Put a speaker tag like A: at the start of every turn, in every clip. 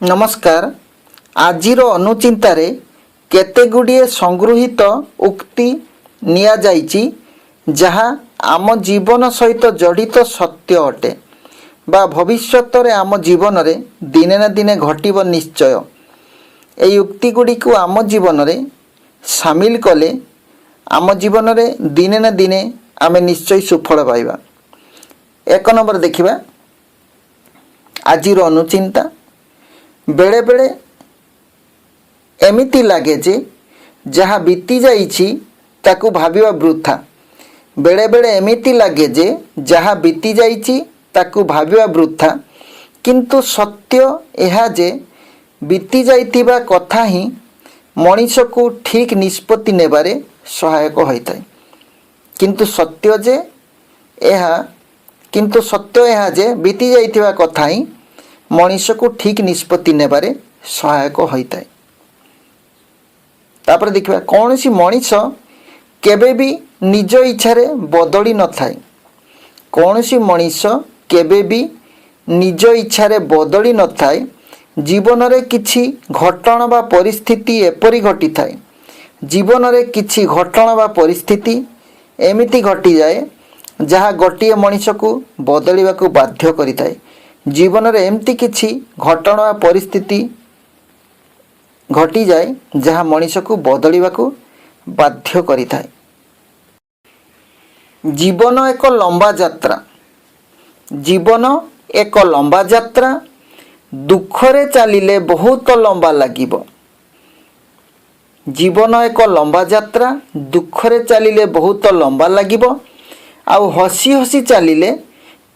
A: नमस्कार। आजिर अनुचिंतारे केतेगुड़िए संगृहीत उक्ति निया जाइछि जहाँ आम जीवन सहित जड़ित सत्य अटे बा भविष्यत रे आम जीवन रे दिने ना दिने घटिब निश्चय। एई उक्ति गुड़ी को आम जीवन रे सामिल कले आम जीवन रे दिने ना दिने आमे निश्चय सुफल पाइबा। एक नंबर देखिबा आजिर अनुचिंता। बेले बेले एमिति लागे जे जहाँ बीती जाइछि ताकू भाबिबा वृथा। बेले बेले एमिति लागे जे जहाँ बीती जाइछि ताकू भाबिबा वृथा, किंतु सत्य एहा जे बीती जाइतिबा कथा ही मनीष को ठीक निष्पत्ति नेबारे सहायक होइताय। किंतु सत्य एहा जे बीती जाइतिबा कथा ही मनीष को ठीक निष्पत्ति नेबारे सहायक होइताय। तापर देखिबा कौन सी मनीष केबे भी निज इच्छा रे बदली न थाए। कौन सी मनीष केबे भी निज इच्छा रे बदली न थाए। जीवन रे किछि घटना बा परिस्थिति एपरि घटी थाए। जीवन रे किछि घटना बा परिस्थिति एमिति घटी जाए जहाँ गोटिए मनीष को बदलिबा को बाध्य करिताए। जीवन रे एमती किछि घटना परिस्थिति घटी जाए जहाँ मनीष को बदलिबा को बाध्य करिताए। जीवन एक लंबा यात्रा। जीवन एक लंबा यात्रा। दुखरे चलिले बहुत लंबा लागिबो। जीवन एक लंबा यात्रा। दुखरे चलिले बहुत लंबा लागिबो। आउ हसी हसी चलिले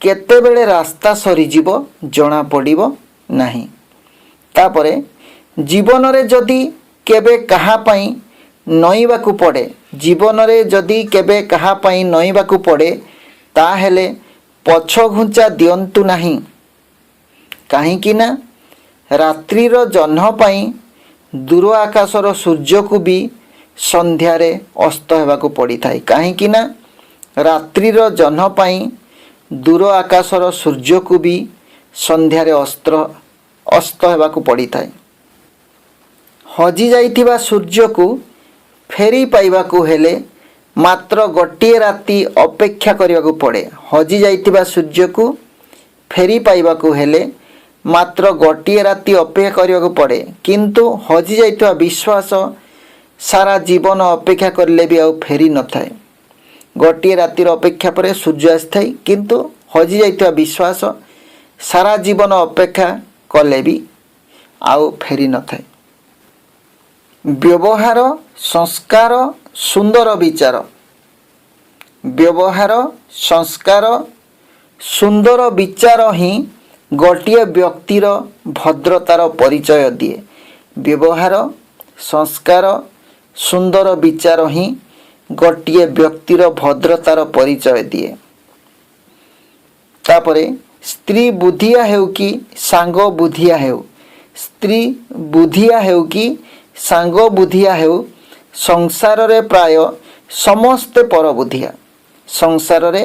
A: केतेबेले रास्ता सरीजीव जना पड़िबो नाही। तापरे जीवन रे जदि केबे कहा पई नईबाकू पड़े, जीवन रे जदि केबे कहा पई नईबाकू पड़े ताहेले पछ घुंचा दियंतु नाही। काहींकि ना रात्रिर जह्न पई दूर आकाशर सूर्य को भी संध्यारे अस्त हेबाकू पड़ी थाए। काहींकि ना रात्रिर जह्न पई दूर आकाशर सूर्य को भी संध्यारे अस्त हेबाकू पड़ी थाए। हजि जाइथिबा सूर्य को फेरी पाइबाकू हेले मात्र गोटिए राति अपेक्षा करिबाकू पड़े। हजि जाइथिबा सूर्य को फेरी पाइबाकू हेले मात्र गोटिए राति अपेक्षा करिबाकू पड़े, किंतु हजि जाइथिबा विश्वास सारा जीवन अपेक्षा करले भी आउ फेरी न थाए। गोटिए रातिर अपेक्षा पर सूर्य आस्थाई, किंतु हजि जाइथिबा विश्वास सारा जीवन अपेक्षा कले भी आउ फेरी न थाए। व्यवहार संस्कार सुंदर विचार। व्यवहार संस्कार सुंदर विचार ही गोटिए व्यक्तिर भद्रतार परिचय दिए। व्यवहार संस्कार सुंदर विचार ही गोटिए व्यक्तिर भद्रतार परिचय दिए। तापरे स्त्री बुद्धिया हेउ कि सांग बुद्धिया हेउ, स्त्री बुद्धिया हेउ कि सांग बुद्धिया हेउ, संसार रे प्राय समस्ते पर बुद्धिया। संसार रे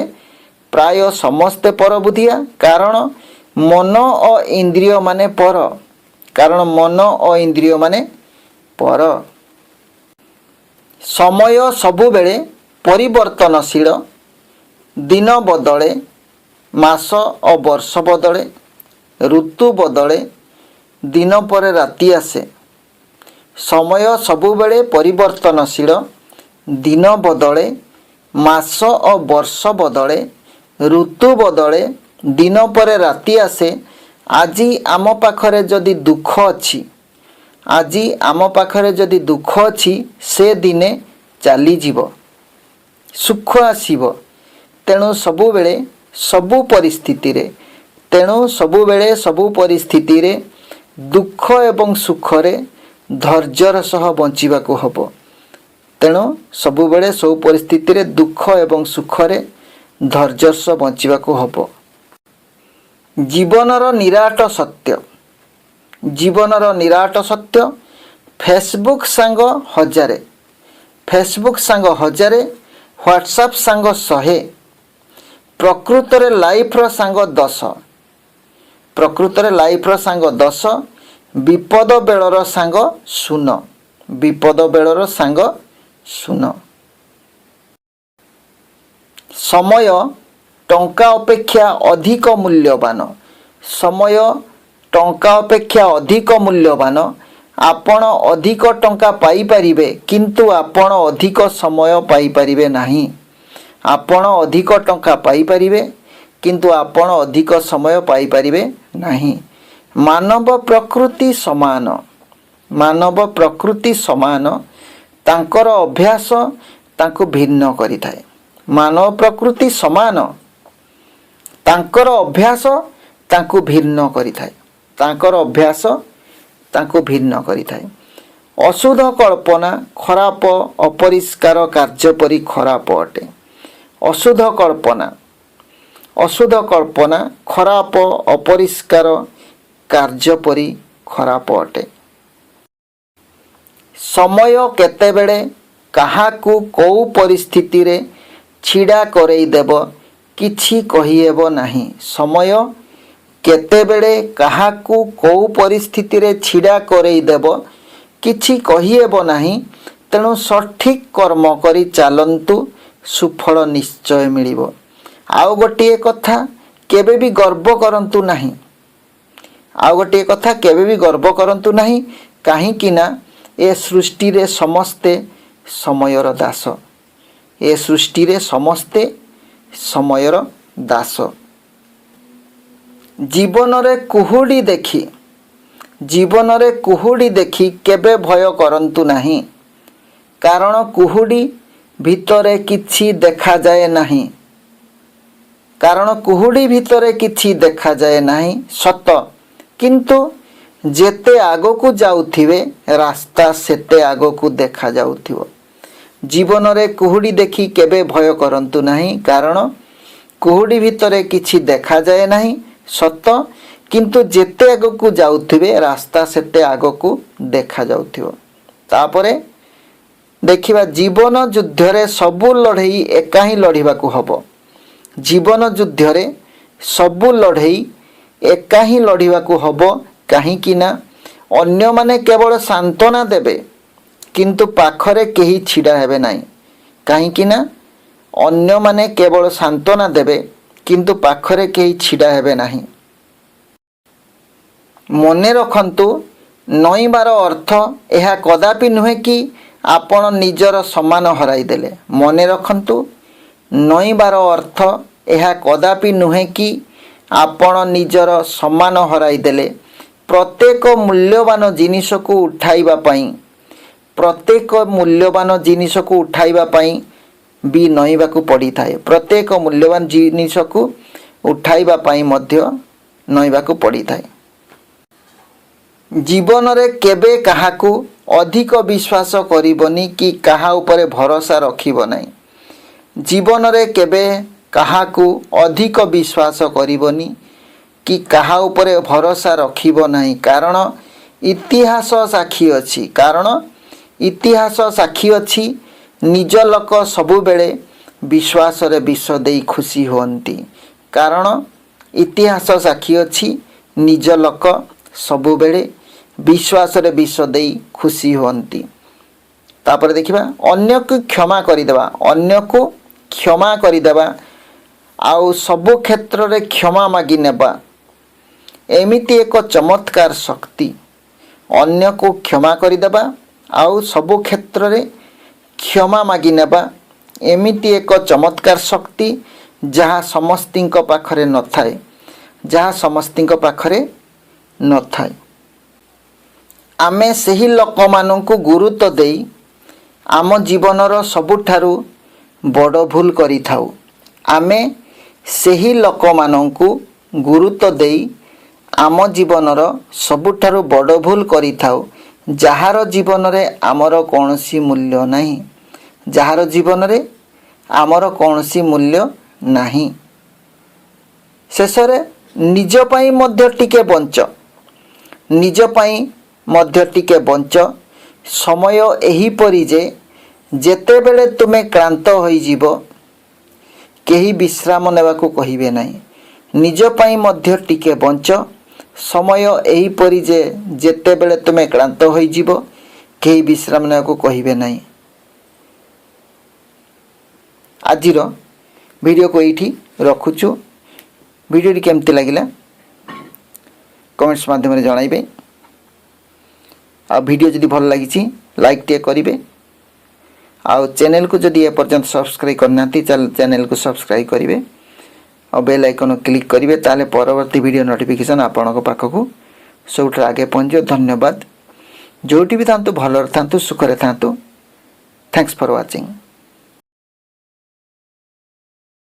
A: प्राय समस्ते पर बुद्धिया, कारण मन और इंद्रिय माने पर। कारण मन और इंद्रिय माने पर। समय सबुबेले परिवर्तनशील। दिन बदले, मास और वर्ष बदले, ऋतु बदले, दिन पर राति आसे। समय सबुबेले परिवर्तनशील। दिन बदले, मास और वर्ष बदले, ऋतु बदले, दिन पर राति आसे। आजी आम पाखरे जदि दुख अछि, आजी आम पाखरे जदि दुख अछि, से दिने चली जीव, सुख आसीब। तेणु सबुबेले सबु परिस्थिति रे, तेणु सबुबेले सबु परिस्थिति रे दुख एवं सुख रे धैर्यर सह बंचिबाकू हबो। तेणु सबुबेले सबु परिस्थिति रे दुख एवं सुख रे धैर्यर सह बंचिबाकू हबो। जीवनर निराट सत्य। जीवनर निराट सत्य। फेसबुक सांग हजारे, फेसबुक सांग हजारे, व्हाट्सएप सांग 100, प्रकृत रे लाइफ रो सांग 10। प्रकृत रे लाइफ रो सांग 10, ବିପଦ ବେଳର ସାଙ୍ଗ ଶୂନ। ବିପଦ ବେଳର ସାଙ୍ଗ ଶୂନ। ସମୟ ଟଙ୍କା ଅପେକ୍ଷା ଅଧିକ ମୂଲ୍ୟବାନ। ସମୟ ଟଙ୍କା ଅପେକ୍ଷା ଅଧିକ ମୂଲ୍ୟବାନ। ଆପଣ ଅଧିକ ଟଙ୍କା ପାଇପାରିବେ କିନ୍ତୁ ଆପଣ ଅଧିକ ସମୟ ପାଇପାରିବେ ନାହିଁ। ଆପଣ ଅଧିକ ଟଙ୍କା ପାଇପାରିବେ କିନ୍ତୁ ଆପଣ ଅଧିକ ସମୟ ପାଇପାରିବେ ନାହିଁ। ମାନବ ପ୍ରକୃତି ସମାନ। ମାନବ ପ୍ରକୃତି ସମାନ। ତାଙ୍କର ଅଭ୍ୟାସ ତାଙ୍କୁ ଭିନ୍ନ କରିଥାଏ। ମାନବ ପ୍ରକୃତି ସମାନ। ତାଙ୍କର ଅଭ୍ୟାସ ତାଙ୍କୁ ଭିନ୍ନ କରିଥାଏ। ତାଙ୍କର ଅଭ୍ୟାସ ତାଙ୍କୁ ଭିନ୍ନ କରିଥାଏ। ଅଶୁଦ୍ଧ କଳ୍ପନା ଖରାପ ଅପରିଷ୍କାର କାର୍ଯ୍ୟ ପରି ଖରାପ ଅଟେ। ଅଶୁଦ୍ଧ କଳ୍ପନା ଖରାପ ଅପରିଷ୍କାର କାର୍ଯ୍ୟ ପରି ଖରାପ ଅଟେ। ସମୟ କେତେବେଳେ କାହାକୁ କେଉଁ ପରିସ୍ଥିତିରେ ଛିଡ଼ା କରେଇଦେବ କିଛି କହିହେବ ନାହିଁ। ସମୟ କେତେବେଳେ କାହାକୁ କେଉଁ ପରିସ୍ଥିତିରେ ଛିଡ଼ା କରେଇଦେବ କିଛି କହିହେବ ନାହିଁ। ତେଣୁ ସଠିକ୍ କର୍ମ କରି ଚାଲନ୍ତୁ, ସୁଫଳ ନିଶ୍ଚୟ ମିଳିବ। ଆଉ ଗୋଟିଏ କଥା, କେବେ ବି ଗର୍ବ କରନ୍ତୁ ନାହିଁ। ଆଉ ଗୋଟିଏ କଥା, କେବେ ବି ଗର୍ବ କରନ୍ତୁ ନାହିଁ। କାହିଁକି ନା ଏ ସୃଷ୍ଟିରେ ସମସ୍ତେ ସମୟର ଦାସ। ଏ ସୃଷ୍ଟିରେ ସମସ୍ତେ ସମୟର ଦାସ। ଜୀବନରେ କୁହୁଡ଼ି ଦେଖି କେବେ ଭୟ କରନ୍ତୁ ନାହିଁ। କାରଣ କୁହୁଡ଼ି ଭିତରେ କିଛି ଦେଖାଯାଏ ନାହିଁ। ସତ, କିନ୍ତୁ ଯେତେ ଆଗକୁ ଯାଉଥିବେ ରାସ୍ତା ସେତେ ଆଗକୁ ଦେଖାଯାଉଥିବ। ଜୀବନରେ କୁହୁଡ଼ି ଦେଖି କେବେ ଭୟ କରନ୍ତୁ ନାହିଁ। କାରଣ କୁହୁଡ଼ି ଭିତରେ କିଛି ଦେଖାଯାଏ ନାହିଁ। ସତ, କିନ୍ତୁ ଯେତେ ଆଗକୁ ଯାଉଥିବେ ରାସ୍ତା ସେତେ ଆଗକୁ ଦେଖାଯାଉଥିବ। ତାପରେ ଦେଖିବା, ଜୀବନ ଯୁଦ୍ଧରେ ସବୁ ଲଢ଼େଇ ଏକା ହିଁ ଲଢ଼ିବାକୁ ହେବ। ଜୀବନ ଯୁଦ୍ଧରେ ସବୁ ଲଢ଼େଇ ଏକା ହିଁ ଲଢ଼ିବାକୁ ହେବ। କାହିଁକି ନା ଅନ୍ୟମାନେ କେବଳ ସାନ୍ତ୍ୱନା ଦେବେ କିନ୍ତୁ ପାଖରେ କେହି ଛିଡ଼ା ହେବେ ନାହିଁ। କାହିଁକି ନା ଅନ୍ୟମାନେ କେବଳ ସାନ୍ତ୍ୱନା ଦେବେ କିନ୍ତୁ ପାଖରେ କେହି ଛିଡ଼ା ହେବେ ନାହିଁ। ମନେ ରଖନ୍ତୁ, ନଇଁବାର ଅର୍ଥ ଏହା କଦାପି ନୁହେଁ କି ଆପଣ ନିଜର ସମ୍ମାନ ହରାଇଦେଲେ। ମନେ ରଖନ୍ତୁ, ନଇଁବାର ଅର୍ଥ ଏହା କଦାପି ନୁହେଁ କି ଆପଣ ନିଜର ସମ୍ମାନ ହରାଇଦେଲେ। ପ୍ରତ୍ୟେକ ମୂଲ୍ୟବାନ ଜିନିଷକୁ ଉଠାଇବା ପାଇଁ ବି ନଇଁବାକୁ ପଡ଼ିଥାଏ। ପ୍ରତ୍ୟେକ ମୂଲ୍ୟବାନ ଜିନିଷକୁ ଉଠାଇବା ପାଇଁ ମଧ୍ୟ ନଇଁବାକୁ ପଡ଼ିଥାଏ। ଜୀବନରେ କେବେ କାହାକୁ ଅଧିକ ବିଶ୍ୱାସ କରିବନି କି କାହା ଉପରେ ଭରସା ରଖିବ ନାହିଁ। ଜୀବନରେ କେବେ କାହାକୁ ଅଧିକ ବିଶ୍ୱାସ କରିବନି କି କାହା ଉପରେ ଭରସା ରଖିବ ନାହିଁ। କାରଣ ଇତିହାସ ସାକ୍ଷୀ ଅଛି ନିଜ ଲୋକ ସବୁବେଳେ ବିଶ୍ୱାସରେ ବିଷ ଦେଇ ଖୁସି ହୁଅନ୍ତି। କାରଣ ଇତିହାସ ସାକ୍ଷୀ ଅଛି ନିଜ ଲୋକ ସବୁବେଳେ ବିଶ୍ୱାସରେ ବିଷ ଦେଇ ଖୁସି ହୁଅନ୍ତି। ତାପରେ ଦେଖିବା, ଅନ୍ୟକୁ କ୍ଷମା କରିଦେବା ଆଉ ସବୁ କ୍ଷେତ୍ରରେ କ୍ଷମା ମାଗି ନେବା ଏମିତି ଏକ ଚମତ୍କାର ଶକ୍ତି। ଅନ୍ୟକୁ କ୍ଷମା କରିଦେବା ଆଉ ସବୁ କ୍ଷେତ୍ରରେ କ୍ଷମା ମାଗି ନେବା ଏମିତି ଏକ ଚମତ୍କାର ଶକ୍ତି ଯାହା ସମସ୍ତଙ୍କ ପାଖରେ ନଥାଏ। ଆମେ ସେହି ଲୋକମାନଙ୍କୁ ଗୁରୁତ୍ୱ ଦେଇ ଆମ ଜୀବନର ସବୁଠାରୁ ବଡ଼ ଭୁଲ କରିଥାଉ। ଆମେ ସେହି ଲୋକମାନଙ୍କୁ ଗୁରୁତ୍ୱ ଦେଇ ଆମ ଜୀବନର ସବୁଠାରୁ ବଡ଼ ଭୁଲ କରିଥାଉ ଯାହାର ଜୀବନରେ ଆମର କୌଣସି ମୂଲ୍ୟ ନାହିଁ। ଯାହାର ଜୀବନରେ ଆମର କୌଣସି ମୂଲ୍ୟ ନାହିଁ। ଶେଷରେ ନିଜ ପାଇଁ ମଧ୍ୟ ଟିକେ ବଞ୍ଚ। ସମୟ ଏହିପରି ଯେ ଯେତେବେଳେ ତୁମେ କ୍ଳାନ୍ତ ହୋଇଯିବ କେହି ବିଶ୍ରାମ ନେବାକୁ କହିବେ ନାହିଁ। ନିଜ ପାଇଁ ମଧ୍ୟ ଟିକେ ବଞ୍ଚ। समय एहीपरि जे जेतेबेले तुमे क्लांत होइजिब केही विश्राम नेବାକୁ कहिबे नाही। आजिर वीडियो को एठी रखुछु। वीडियोटी केमती लागिला कमेंट्स माध्यम जणाइबे। आ वीडियो जदि भल लागिछि लाइक टे करिवे। आ चैनल को जदि एपर्यंत सब्सक्राइब करनाती चैनल को सब्सक्राइब करिवे और बेल आइकन क्लिक करिवे ताले परवर्ती वीडियो नोटिफिकेशन आपनक पाखकु सबुठ आगे पहुंचो। धन्यवाद। जोटी भी थांतु भलर थांतु सुखरे थांतु। Thanks for watching.